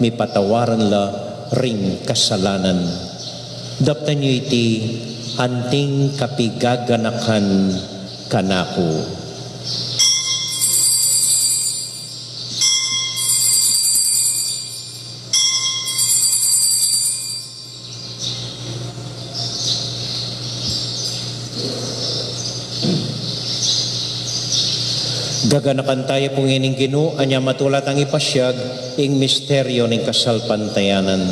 mi patawaran la ring kasalanan. Daptan niyo iti anting kapigaganakan kanako. Gaganakan tayo pong ining Ginoo, anya matulat ang ipasyag, ing misteryo ng kasalpantayanan.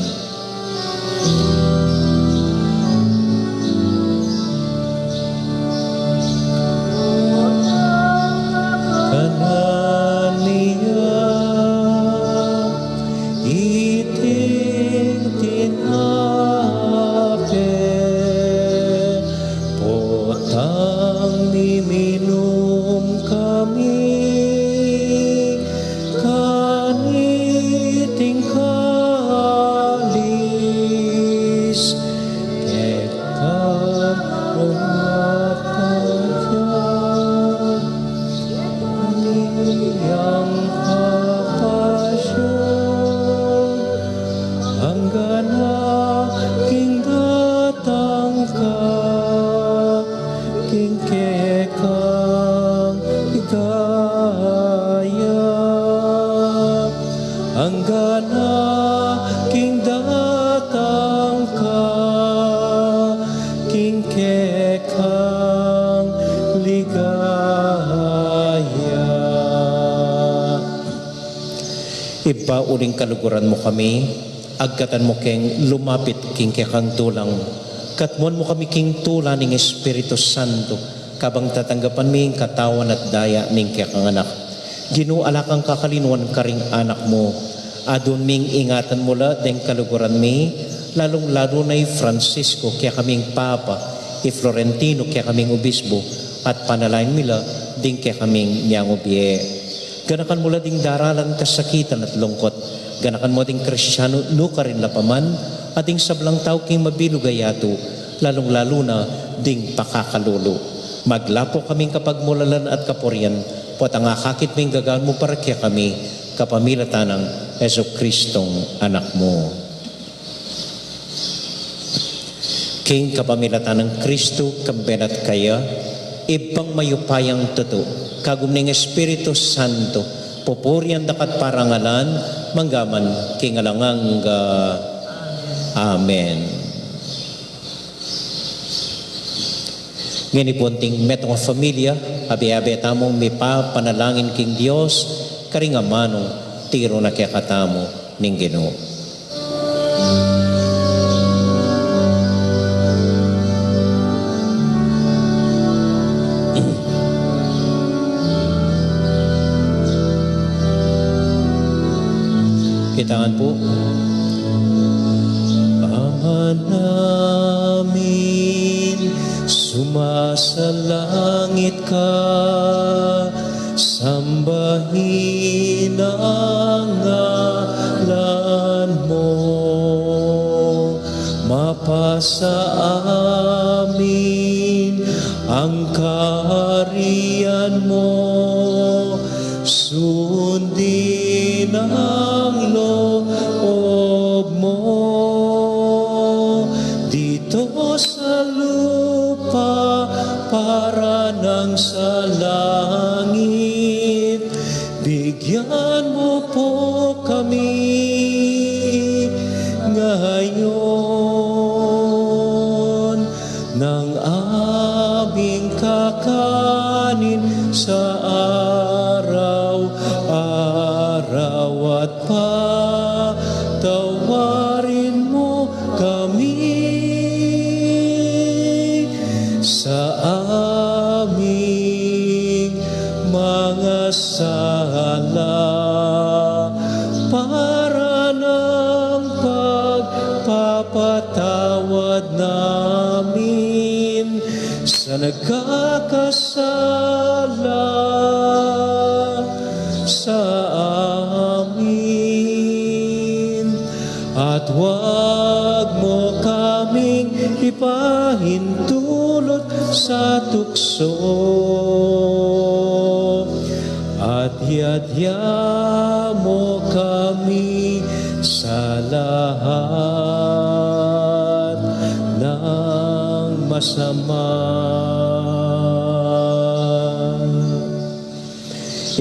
Iba uling kaluguran mo kami, agkatan mo keng lumapit king kang tulang. Katmuan mo kami king tula ning Espiritu Santo, kabang tatanggapan ming katawan at daya ning kang anak. Ginoo alakang kakalinuan karing anak mo, adun ming ingatan mo la deng kaluguran mi, lalong lalo na Francisco kaya kaming Papa, Florentino kaya kaming Obispo, at panalain mila ding kaya kaming niyang obye. Ganakan mula ding daralan kasakitan at lungkot. Ganakan mo ding Kristyano no ka rin lapaman at ding sablang tao king mabinugayato, lalong-lalo na ding pakakalulo. Maglapo kaming kapagmulalan at kapurian, pot ang akakit ming gagaan mo para kaya kami, kapamilatan ng Yesu Kristong anak mo. King kapamilatan ng Kristo, kambenat kaya, ibang mayupayang tuto, kagum ng Espiritu Santo, pupurian dakat parangalan, manggaman kingalangang Amen. Ngini punting metong familia, abi-abi tamong mipa panalangin king Dios, karingamano, tiro na kaya katamo ning Ginoo. Kitangan po. Ama namin, sumasalangit ka, sambahin ang ngalan mo, mapasa amin ang kaharian mo, sundin ang loob mo dito sa lupa para nang sa langit. Bigyan mo po kami ngayon ng aming kakanin sa araw-araw at patawarin mo kami sa aming mga sala para ng pagpapatawad namin sa nagkakasala sa amin. At huwag mo kaming ipahintulot sa tukso, at yadya mo kami sa lahat ng masama.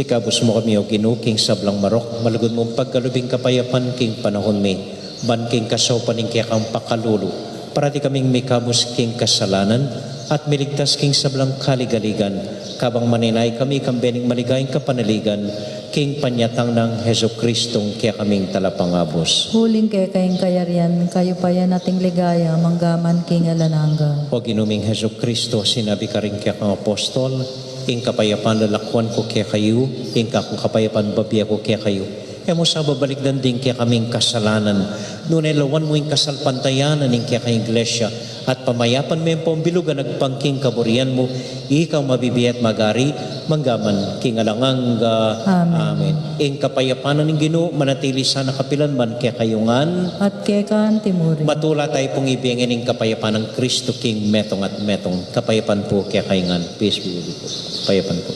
Ikabos mo kami o Ginoo, king sablang marok, malagod mong pagkalubing kapayapan king panahon mi, ban king kasopan ning kaya kang pakalulu, para di kaming mikabos king kasalanan, at miligtas king sablang kaligaligan, kabang maninay kami kambening maligayang kapanaligan, king panyatang ng Heso Kristong kaya kaming talapangabos.
Huling kay kayong kayarian, kayo pa yan ating ligaya, manggaman king alananga.
O ginuming Heso Kristo, sinabi ka rin kaya kang apostol, ing kapayapan lalakwan ko kaya kayo, ing kapayapan babiya ko kaya kayo. E mo sa babalikdan din kaya kaming kasalanan. Nunay lawan mo yung kasalpantayanan ng kaya kayong iglesia, at pamayapan mo yung pambilugan nagpangking kaburian mo, ikaw mabibiyat magari, manggaman king alanganga.
Amen.
Ing kapayapanan ng Ginoo, manatili sa nakapilan man kaya kayungan,
At kay kaan timuri.
matula tayo pong ibigin ng kapayapan ng Kristo King metong at metong. Kapayapan po kaya kayungan. Peace be with you po. Kapayapan po.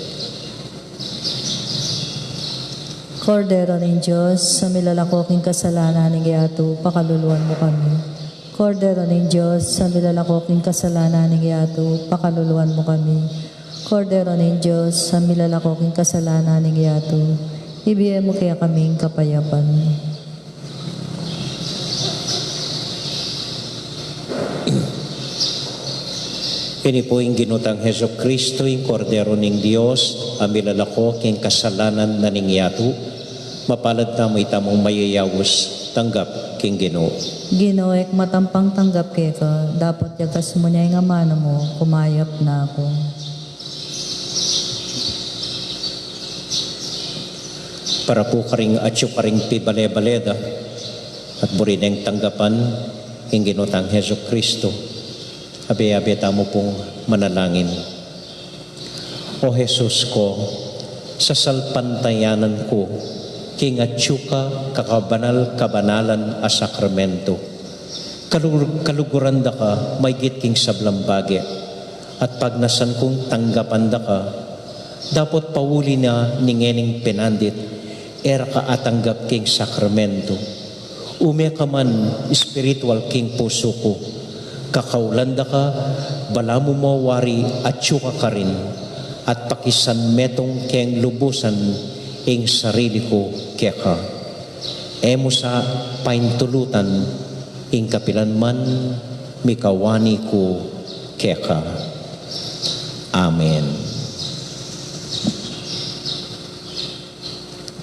Kordero ng Diyos, sa milalakoking kasalanan ng Iyato, pakaluluan mo kami. Kordero ng Diyos, sa milalakoking kasalanan ng Iyato, pakaluluan mo kami. Kordero ng Diyos, sa milalakoking kasalanan ng Iyato, ibigay mo kaya kaming kapayapan.
Ini po yung ginutang Heso Kristo, yung kordero ng Diyos, ang milalakoking kasalanan na ningyatu. Mapalad tamo'y tamong mayayawos, tanggap king Ginoo.
Ginoek matampang tanggap kay ka, dapat yagas mo niya yung amano mo, kumayap na ako.
Para po karing atyo karing pibale-baleda, at burineng tanggapan, yung ginutang Heso Kristo. Abi-abi tamo pong manalangin. O Jesus ko, sa salpantayanan ko, king atsyuka kakabanal-kabanalan a sakramento. Kaluguran da ka, may king sablambage. At pag nasan kong tanggapan da ka, dapat pauli na ningening penandit, era ka atanggap king sakramento. Ume ka man, spiritual king puso ko, kakaulanda ka, bala mo mawari at syuka ka rin, at pakisan metong keng lubusan ing sarili ko kaya ka. Emo sa paintulutan, ing kapilan man, mikawani ko kaya ka. Amen.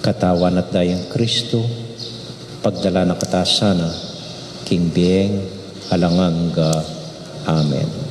Katawan at dayang Kristo, pagdala na katasana, king bieng, halanganga. Amen.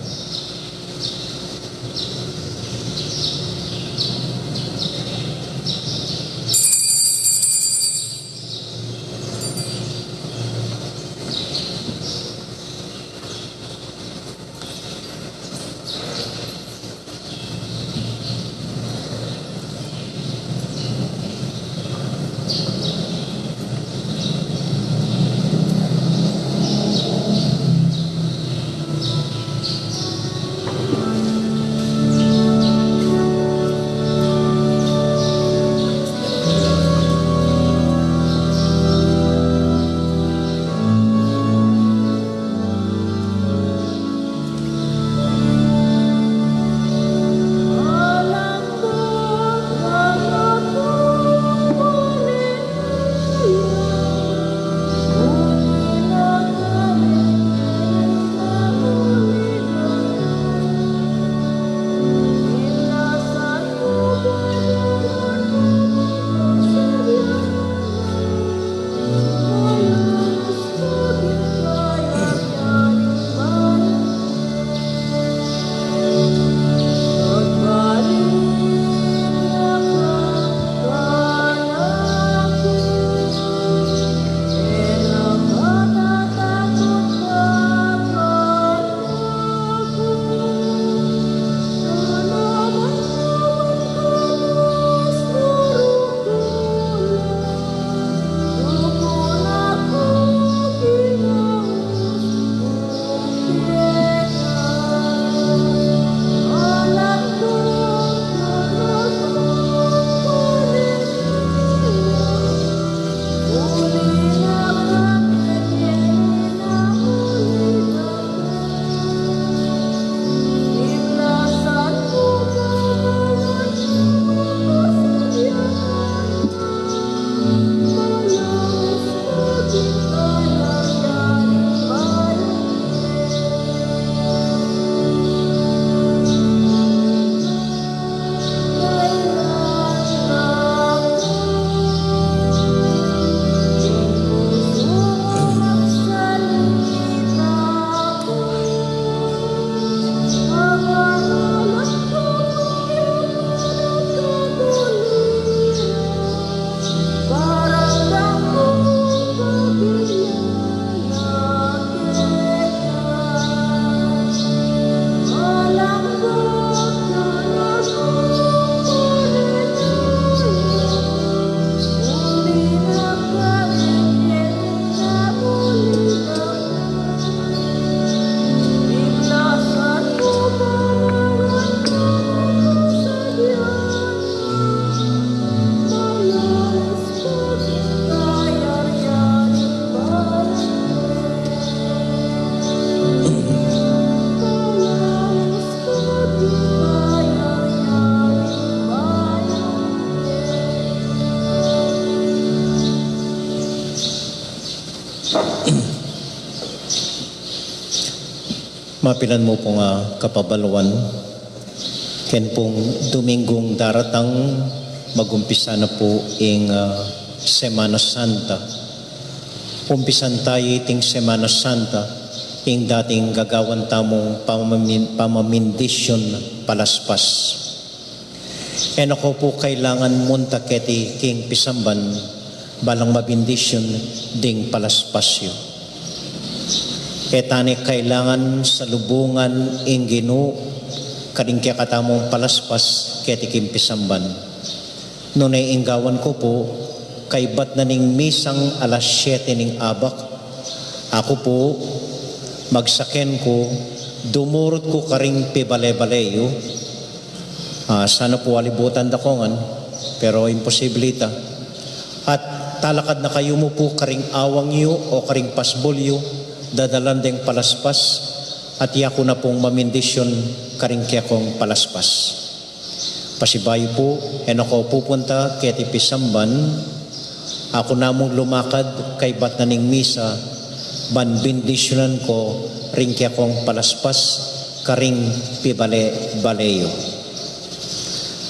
Mapilan mo po nga kapabaluan, ken pong Domingong daratang magumpisa na po ing Semana Santa. Umpisan tayo iting Semana Santa, ing dating gagawan tamong pamamindisyon palaspas. En ako po kailangan munta keti king pisamban, balang mabindisyon ding palaspasyo. Etani kailangan sa lubungan ing Ginoo kading kaya katamong palaspas keti king pisamban. Nunay inggawan ko po kay bat na ning misang alas 7 ning abak. Ako po magsaken ko, dumurot ko karing pibale-baleyo. Sana po alibutan dakongan, pero imposibilita. At talakad na kayo mo po karing awang yu o karing pasbolyo, dadalan ding palaspas, at yako na pong mamindisyon karing kaya kong palaspas. Pasibayo po, ako pupunta keti pisamban, ako namong lumakad kay bat na ning misa, banbindisyonan ko ring kaya kong palaspas, karing pibale-baleyo.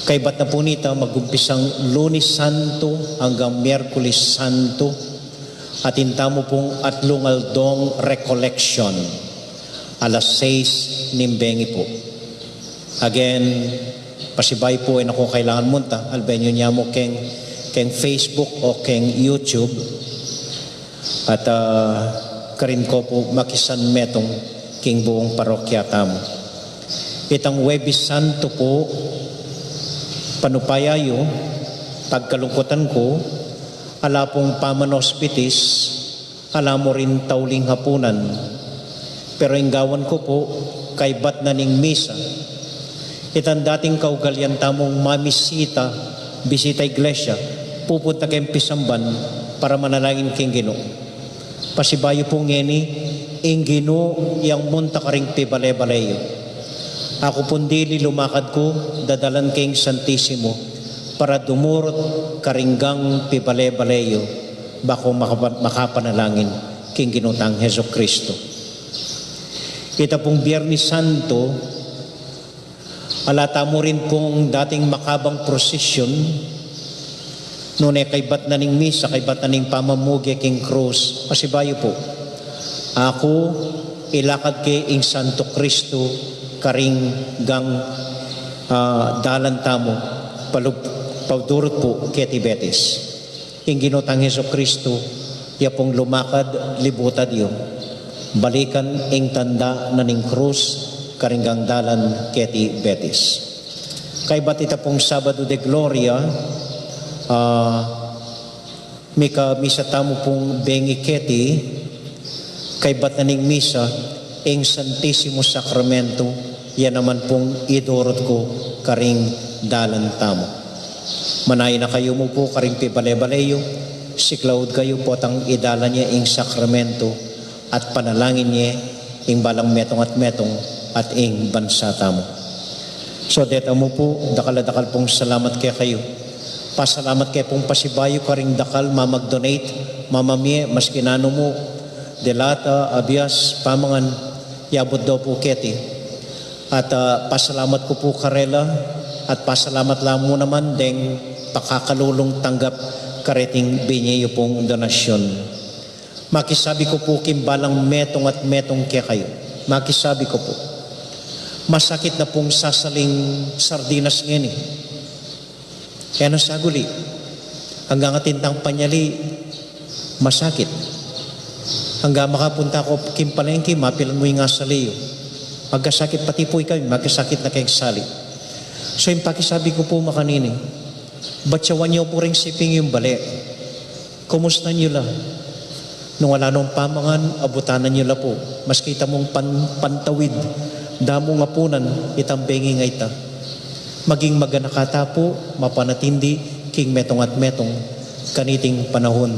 Kay bat na po nita magumpisang Lunes Santo hanggang Miyerkules Santo, at intamo pong atlungaldong recollection, alas 6 nimbengi po. Again, pasibay po ako kailangan munta, albenyo niya mo keng Facebook o keng YouTube, at karin ko po makisan metong king buong parokya tamo. Itang Huwebes Santo po, panupayayo, pagkalungkutan ko, ala pong pamanospitis, ala mo rin tauling hapunan. Pero inggawan ko po, kay bat na ning misa, itang dating kaugalyan tamong mamisita, bisita iglesia, pupunta kayong pisamban para manalangin king Ginoo. Pasibayo po ngeni, ing Ginoo yang munta karing pibale-baleyo. Ako pundili lumakad ko, dadalan king Santissimo, para dumurot karinggang pibale-baleyo, bako makapanalangin king Ginotang Heso Kristo. Kita pong Biyernes Santo, alata mo rin pong dating makabang prosesyon, nune kay bat na ning misa, kay bat na ning pamamugi king krus. Pasibayo po, ako ilakad kay ing Santo Kristo karing gang dalan tamo pagdurot po keti Betis. Ing Ginotang Heso Kristo, ya pong lumakad libutad yun. Balikan ing tanda na ning krus karinggang dalan keti Betis. Kay bat ita pong Sabado de Gloria, misa tamo pong bengi keti, kay bat na ning misa, ing Santissimo Sacramento, yan naman pong idurot ko karing dalan tamo. Manay na kayo mo po karing pibale-baleyo, siklaud kayo po tang idala niya ing sakramento, at panalangin niya ing balang metong at ing bansa tamo. So deta mo po, dakal pong salamat kaya kayo. Pasalamat kaya pong pasibayo karing dakal mamag-donate, mamamie, mas kinano mo, delata, abias, pamangan, yabot daw po keti. At pasalamat ko po karela, at pasalamat lang mo naman deng pakakalulong tanggap kareting binyeyo pong donasyon. Makisabi ko po kimbalang metong kaya kayo. Makisabi ko po, masakit na pong sasaling sardinas ngayon eh. Kaya nasaguli, hanggang atintang panyali, masakit. Hanggang makapunta ko kimpalengki, mapilan mo yung nga sa liyo. Magkasakit pati po ikaw, magkasakit na kayong sali. So yung pakisabi ko po makanini, batsawan niyo po rin siping yung bali. Kumusta niyo lang? Nung wala nung pamangan, abutanan niyo lang po. Mas kita mong pantawid, damo nga punan, itambengi nga ita. Maging maganakata po, mapanatindi, king metong at metong, kaniting panahon.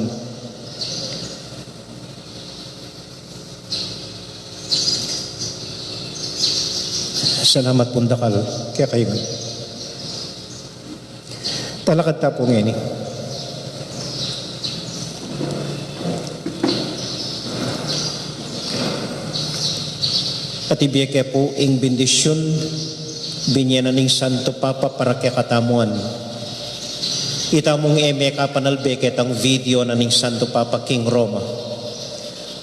Salamat pong dakal, kaya kayo. Talakad ta po ngayon eh. At ibigay po ing bendisyon, binyena ning Santo Papa para kaya katamuan. Itamong eme ka panalbeket ang video na ning Santo Papa King Roma.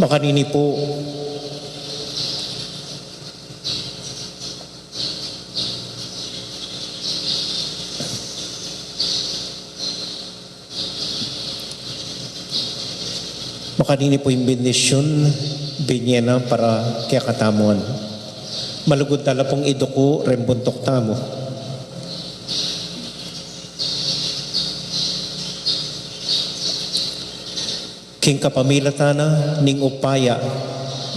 Makanini po, makanini po yung bendisyon, binyena para kaya katamuan. Malugod tala pong iduko, rembuntok tamo. King kapamilatana, ning upaya,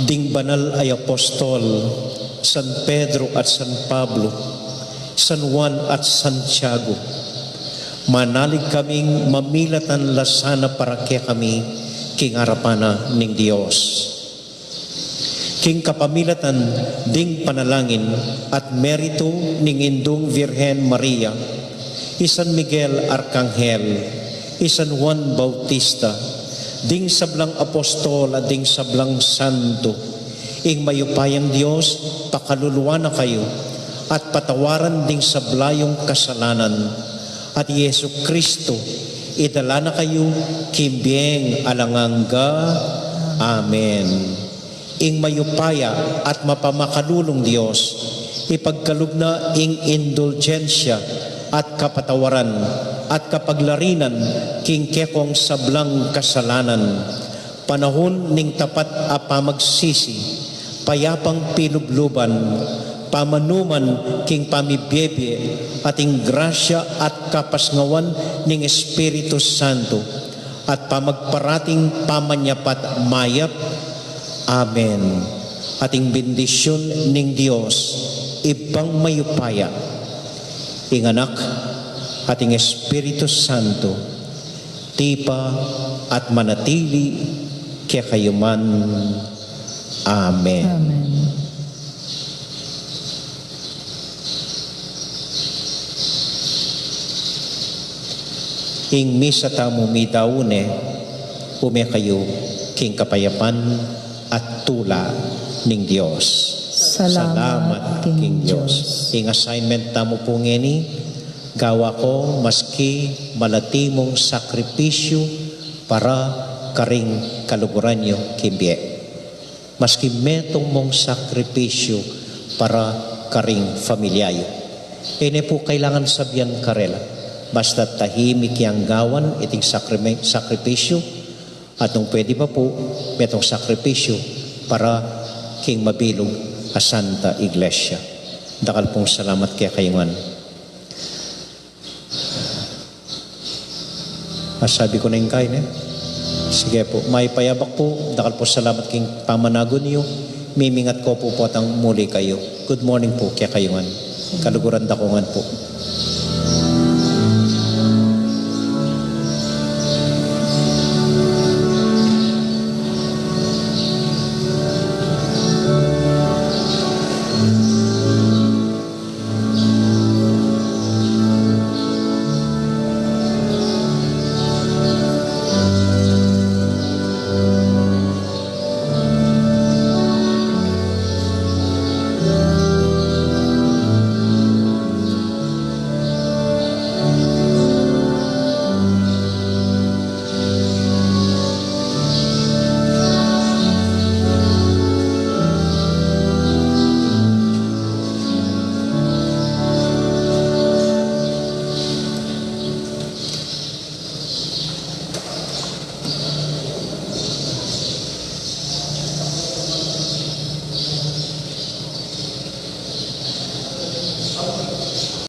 ding banal ay apostol, San Pedro at San Pablo, San Juan at Santiago. Manalig kaming mamilatan lasana para kaya kami, king arapana ning Dios. King kapamilatan ding panalangin at merito ning indong Virhen Maria, Isan Miguel Arcangel, Isan Juan Bautista, ding sablang apostol at ding sablang santo, ing mayupayang Dios, pakaluluwa na kayo at patawaran ding sablayong kasalanan, at Yesu Kristo idala na kayo kimbiyeng alangangga. Amen. Ing mayupaya at mapamakalulong Diyos, ipagkalugna ing indulgensya at kapatawaran at kapaglarinan king kekong sablang kasalanan, panahon ning tapat a pamagsisi, payapang pinubluban, pamanuman king pamibiyebye, ating grasya at kapasngawan ning Espiritu Santo, at pamagparating pamanyapat mayap. Amen. Ating bendisyon ning Dios, ibang mayupaya, ing anak, ating Espiritu Santo, tipa at manatili kaya kayo man. Amen.
Amen.
Ing misa tamo mitaune, ume kayo king kapayapan at tula ning Dios.
Salamat, King
Dios. Ing assignment tamo po ngeni, gawa ko maski malatimong sakripisyo para karing kaluguran nyo kimbye. Maski metong mong sakripisyo para karing familyayo. Ine po kailangan sabihan karela. Basta tahimik yang gawan iting sakripisyo, at nung pwede pa po, metong sakripisyo para king mabilog a Santa Iglesia. Dakal pong salamat kaya kayungan. Sabi ko na yung kain eh. Sige po, may payabak po. Dakal po salamat king pamanago niyo. Mimingat ko po po atang muli kayo. Good morning po kaya kayungan. Kaluguran dakungan po.